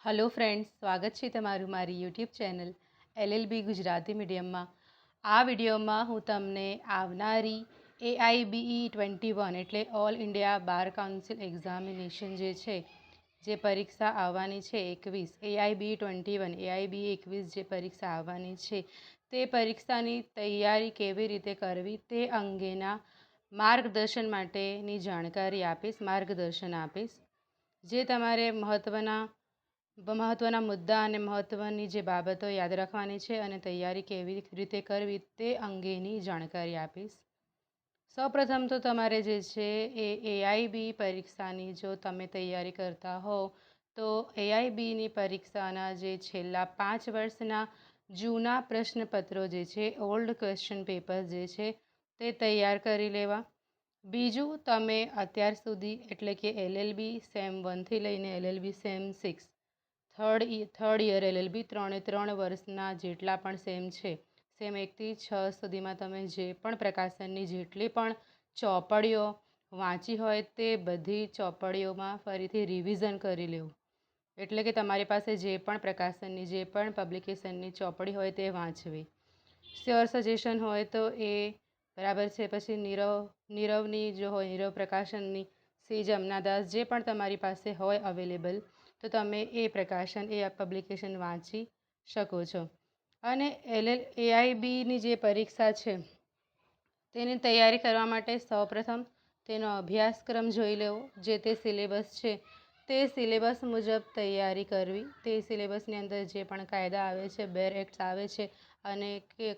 Hello friends, સ્વાગત છે તમારું મારી યુટ્યુબ ચેનલ LLB ગુજરાતી મીડિયમમાં। આ વિડીયોમાં હું તમને આવનારી AIBE21 એટલે all India bar council examination જે પરીક્ષા આવવાની છે 21 AIBE21 જે પરીક્ષા આવવાની છે તે પરીક્ષાની તૈયારી કેવી રીતે કરવી તે અંગેના માર્ગદર્શન માટેની જાણકારી માર્ગદર્શન આપીશ। જે તમારે મહત્વના મુદ્દા અને મહત્વની જે બાબતો યાદ રાખવાની છે અને તૈયારી કેવી રીતે કરવી તે અંગેની જાણકારી આપીશ। સૌપ્રથમ તો તમારે જે છે એ AIB પરીક્ષાની જો તમે તૈયારી કરતા હો તો AIBની પરીક્ષાના જે છેલ્લા 5 વર્ષના જૂના પ્રશ્નપત્રો જે છે ઓલ્ડ ક્વેશ્ચન પેપર જે છે તે તૈયાર કરી લેવા। બીજું, તમે અત્યાર સુધી એટલે કે LLB સેમ 1થી લઈને LLB sem 6 third year LLB 3 વર્ષના જેટલા પણ સેમ છે, સેમ 1થી 6 સુધીમાં તમે જે પણ પ્રકાશનની જેટલી પણ ચોપડીઓ વાંચી હોય તે બધી ચોપડીઓમાં ફરીથી રિવિઝન કરી લેવું। એટલે કે તમારી પાસે જે પણ પ્રકાશનની જે પણ પબ્લિકેશનની ચોપડી હોય તે વાંચવી। શ્યોર સજેશન હોય તો એ બરાબર છે। પછી નીરવની જો હોય, નીરવ પ્રકાશનની, સી જમનાદાસ, જે પણ તમારી પાસે હોય અવેલેબલ તો તમે એ પ્રકાશન એ પબ્લિકેશન વાંચી શકો છો। અને AIBની જે પરીક્ષા છે તેની તૈયારી કરવા માટે સૌપ્રથમ તેનો અભ્યાસક્રમ જોઈ લેવો। જે તે સિલેબસ છે તે સિલેબસ મુજબ તૈયારી કરવી। તે સિલેબસની અંદર જે પણ કાયદા આવે છે, બેર એક્ટ્સ આવે છે અને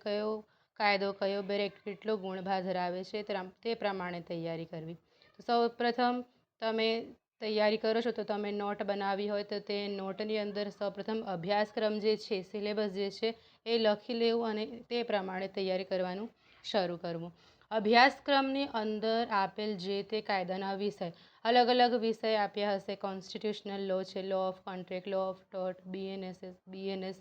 કયો કાયદો કયો બેર એક્ટ કેટલો ગુણભાર ધરાવે છે તે પ્રમાણે તૈયારી કરવી। તો સૌપ્રથમ તમે તૈયારી કરો છો તો તમે નોટ બનાવી હોય તો તે નોટની અંદર સૌપ્રથમ અભ્યાસક્રમ જે છે, સિલેબસ જે છે એ લખી લેવું અને તે પ્રમાણે તૈયારી કરવાનું શરૂ કરવું। અભ્યાસક્રમની અંદર આપેલ જે તે કાયદાના વિષય, અલગ અલગ વિષય આપ્યા હશે। કોન્સ્ટિટ્યુશનલ લો છે, law of contract, law of tort, BNS,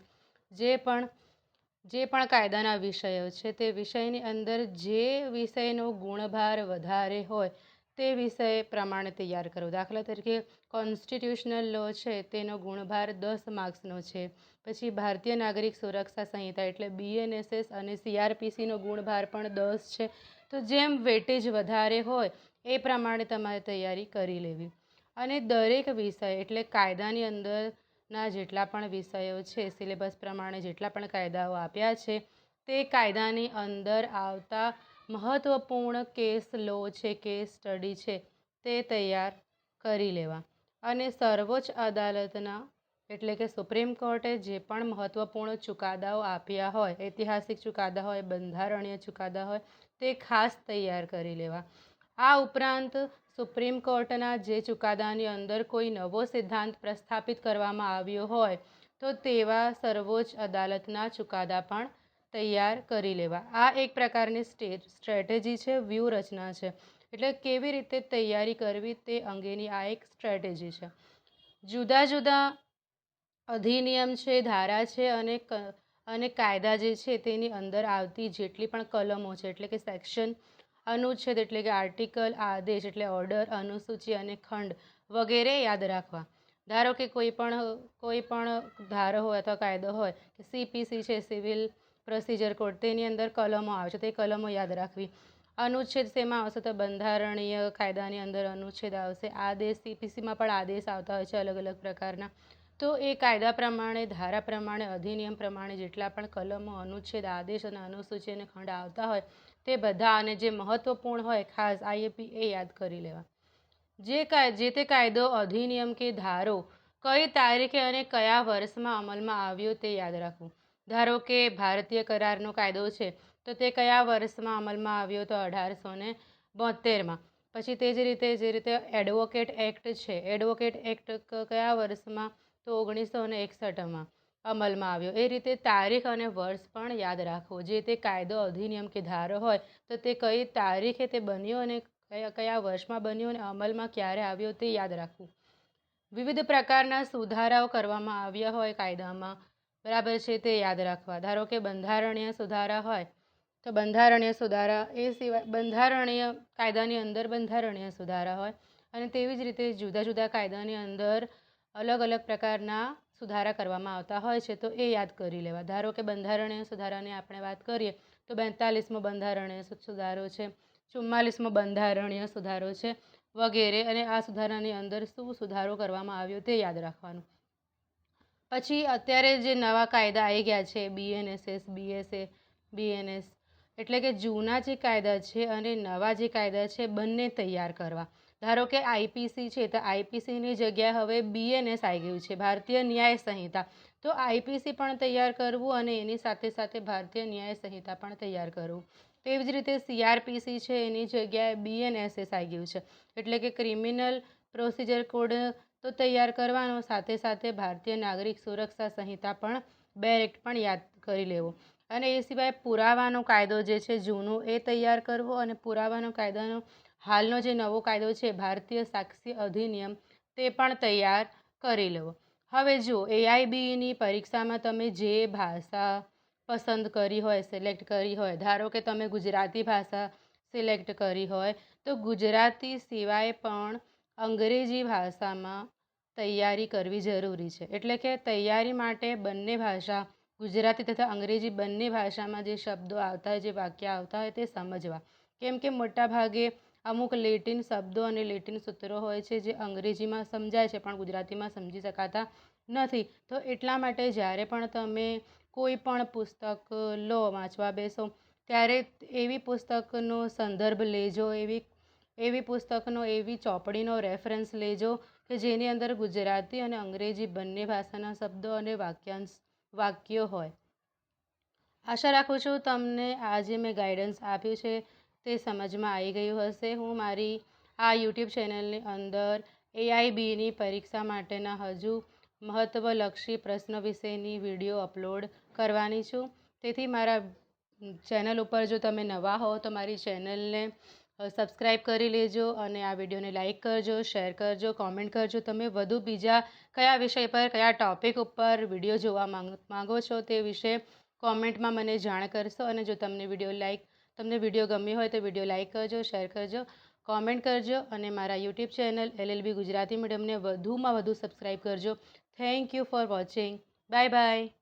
જે પણ કાયદાના વિષયો છે તે વિષયની અંદર જે વિષયનો ગુણભાર વધારે હોય તે વિષય પ્રમાણે તૈયાર કરો। દાખલા તરીકે કોન્સ્ટિટ્યુશનલ લો છે તેનો ગુણભાર 10 માર્ક્સનો છે। પછી ભારતીય નાગરિક સુરક્ષા સંહિતા એટલે BNSS અને CRPCનો ગુણભાર પણ 10 છે। તો જેમ વેટેજ વધારે હોય એ પ્રમાણે તમારે તૈયારી કરી લેવી। અને દરેક વિષય એટલે કાયદાની અંદરના જેટલા પણ વિષયો છે, સિલેબસ પ્રમાણે જેટલા પણ કાયદાઓ આપ્યા છે તે કાયદાની અંદર આવતા મહત્ત્વપૂર્ણ કેસ લો છે, કેસ સ્ટડી છે તે તૈયાર કરી લેવા। અને સર્વોચ્ચ અદાલતના એટલે કે સુપ્રીમ કોર્ટે જે પણ મહત્ત્વપૂર્ણ ચુકાદાઓ આપ્યા હોય, ઐતિહાસિક ચુકાદા હોય, બંધારણીય ચુકાદા હોય તે ખાસ તૈયાર કરી લેવા। આ ઉપરાંત સુપ્રીમ કોર્ટના જે ચુકાદાની અંદર કોઈ નવો સિદ્ધાંત પ્રસ્થાપિત કરવામાં આવ્યો હોય તો તેવા સર્વોચ્ચ અદાલતના ચુકાદા પણ તૈયાર કરી લેવા। આ એક પ્રકારની સ્ટ્રેટેજી છે, વ્યૂહરચના છે। એટલે કેવી રીતે તૈયારી કરવી તે અંગેની આ એક સ્ટ્રેટેજી છે। જુદા જુદા અધિનિયમ છે, ધારા છે અને કાયદા જે છે તેની અંદર આવતી જેટલી પણ કલમો છે એટલે કે સેક્શન, અનુચ્છેદ એટલે કે આર્ટિકલ, આદેશ એટલે ઓર્ડર, અનુસૂચિ અને ખંડ વગેરે યાદ રાખવા। ધારો કે કોઈ પણ ધારો હોય અથવા કાયદો હોય કે CPC છે, સિવિલ પ્રોસિજર કોડ, તેની અંદર કલમો આવે છે તે કલમો યાદ રાખવી। અનુચ્છેદ શેમાં આવશે તો બંધારણીય કાયદાની અંદર અનુચ્છેદ આવશે। આદેશ, CPCમાં પણ આદેશ આવતા હોય છે અલગ અલગ પ્રકારના। તો એ કાયદા પ્રમાણે, ધારા પ્રમાણે, અધિનિયમ પ્રમાણે જેટલા પણ કલમો, અનુચ્છેદ, આદેશ અને અનુસૂચિ અને ખંડ આવતા હોય તે બધા અને જે મહત્ત્વપૂર્ણ હોય ખાસ IAP એ યાદ કરી લેવા। જે તે કાયદો, અધિનિયમ કે ધારો કઈ તારીખે અને કયા વર્ષમાં અમલમાં આવ્યો તે યાદ રાખવું। ધારો કે ભારતીય કરારનો કાયદો છે તો તે કયા વર્ષમાં અમલમાં આવ્યો તો 1872માં। પછી તે જ રીતે એડવોકેટ એક્ટ છે, એડવોકેટ એક્ટ કયા વર્ષમાં તો 1961માં અમલમાં આવ્યો। એ રીતે તારીખ અને વર્ષ પણ યાદ રાખવો। જે તે કાયદો, અધિનિયમ કે ધારો હોય તો તે કઈ તારીખે તે બન્યો અને કયા વર્ષમાં બન્યો અને અમલમાં ક્યારે આવ્યો તે યાદ રાખવું। વિવિધ પ્રકારના સુધારાઓ કરવામાં આવ્યા હોય કાયદામાં, બરાબર છે, તે યાદ રાખવા। ધારો કે બંધારણીય સુધારા હોય તો બંધારણીય સુધારા, એ સિવાય બંધારણીય કાયદાની અંદર બંધારણીય સુધારા હોય અને તેવી જ રીતે જુદા જુદા કાયદાની અંદર અલગ અલગ પ્રકારના સુધારા કરવામાં આવતા હોય છે તો એ યાદ કરી લેવા. ધારો કે બંધારણીય સુધારાની આપણે વાત કરીએ તો 42મો બંધારણીય સુધારો છે, 44મો બંધારણીય સુધારો છે વગેરે, અને આ સુધારાની અંદર શું સુધારો કરવામાં આવ્યો તે યાદ રાખવાનું. પછી અત્યારે જે નવા કાયદા આવી ગયા છે BNSS, BSA, BNS, એટલે કે જૂના જે કાયદા છે અને નવા જે કાયદા છે બંને તૈયાર કરવા. ધારો કે IPC છે તો IPCની જગ્યાએ હવે BNS આવી ગયું છે, ભારતીય ન્યાય સંહિતા. તો IPC પણ તૈયાર કરવું અને એની સાથે સાથે ભારતીય ન્યાય સંહિતા પણ તૈયાર કરવું. તેવી જ રીતે CRPC છે એની જગ્યાએ BNSS આવી ગયું છે, એટલે કે ક્રિમિનલ પ્રોસિજર કોડ તો તૈયાર કરવાનો, સાથે સાથે ભારતીય નાગરિક સુરક્ષા સંહિતા પણ 2 એક્ટ પણ યાદ કરી લેવો. અને એ સિવાય પુરાવાનો કાયદો જે છે જૂનો એ તૈયાર કરવો, અને પુરાવાનો કાયદાનો હાલનો જે નવો કાયદો છે ભારતીય સાક્ષી અધિનિયમ તે પણ તૈયાર કરી લેવો. હવે જો AIBની પરીક્ષામાં તમે જે ભાષા પસંદ કરી હોય, સિલેક્ટ કરી હોય, ધારો કે તમે ગુજરાતી ભાષા સિલેક્ટ કરી હોય તો ગુજરાતી સિવાય પણ અંગ્રેજી ભાષામાં તૈયારી કરવી જરૂરી છે. એટલે કે તૈયારી માટે બંને ભાષા, ગુજરાતી તથા અંગ્રેજી બંને ભાષામાં જે શબ્દો આવતા હોય, જે વાક્ય આવતા હોય તે સમજવા. કેમ કે મોટાભાગે અમુક લેટિન શબ્દો અને લેટિન સૂત્રો હોય છે જે અંગ્રેજીમાં સમજાય છે પણ ગુજરાતીમાં સમજી શકાતા નથી. તો એટલા માટે જ્યારે પણ તમે કોઈ પણ પુસ્તક લો, વાંચવા બેસો, ત્યારે એવી પુસ્તકનો સંદર્ભ લેજો, એવી પુસ્તકનો, એવી ચોપડીનો રેફરન્સ લેજો કે જેની અંદર ગુજરાતી અને અંગ્રેજી બંને ભાષાના શબ્દો અને વાક્યો હોય. આશા રાખું છું તમને આ જે મેં ગાઈડન્સ આપ્યું છે તે સમજમાં આવી ગયું હશે. હું મારી આ YouTube ચેનલની અંદર AIBની પરીક્ષા માટેના હજુ મહત્વલક્ષી પ્રશ્ન વિશેની વિડીયો અપલોડ કરવાની છું. તેથી મારા ચેનલ ઉપર જો તમે નવા હો તો મારી ચેનલને સબસ્ક્રાઈબ કરી લેજો અને આ વિડીયોને લાઈક કરજો, શેર કરજો, કોમેન્ટ કરજો. તમે વધુ બીજા કયા વિષય પર, કયા ટૉપિક ઉપર વિડીયો જોવા માંગો છો તે વિશે કોમેન્ટમાં મને જાણ કરશો. અને જો તમને વિડીયો ગમ્યો હોય તો વિડીયો લાઈક કરજો, શેર કરજો, કોમેન્ટ કરજો અને મારા YouTube ચેનલ LLB ગુજરાતી મીડિયમને વધુમાં વધુ સબસ્ક્રાઈબ કરજો. Thank you for watching. Bye bye.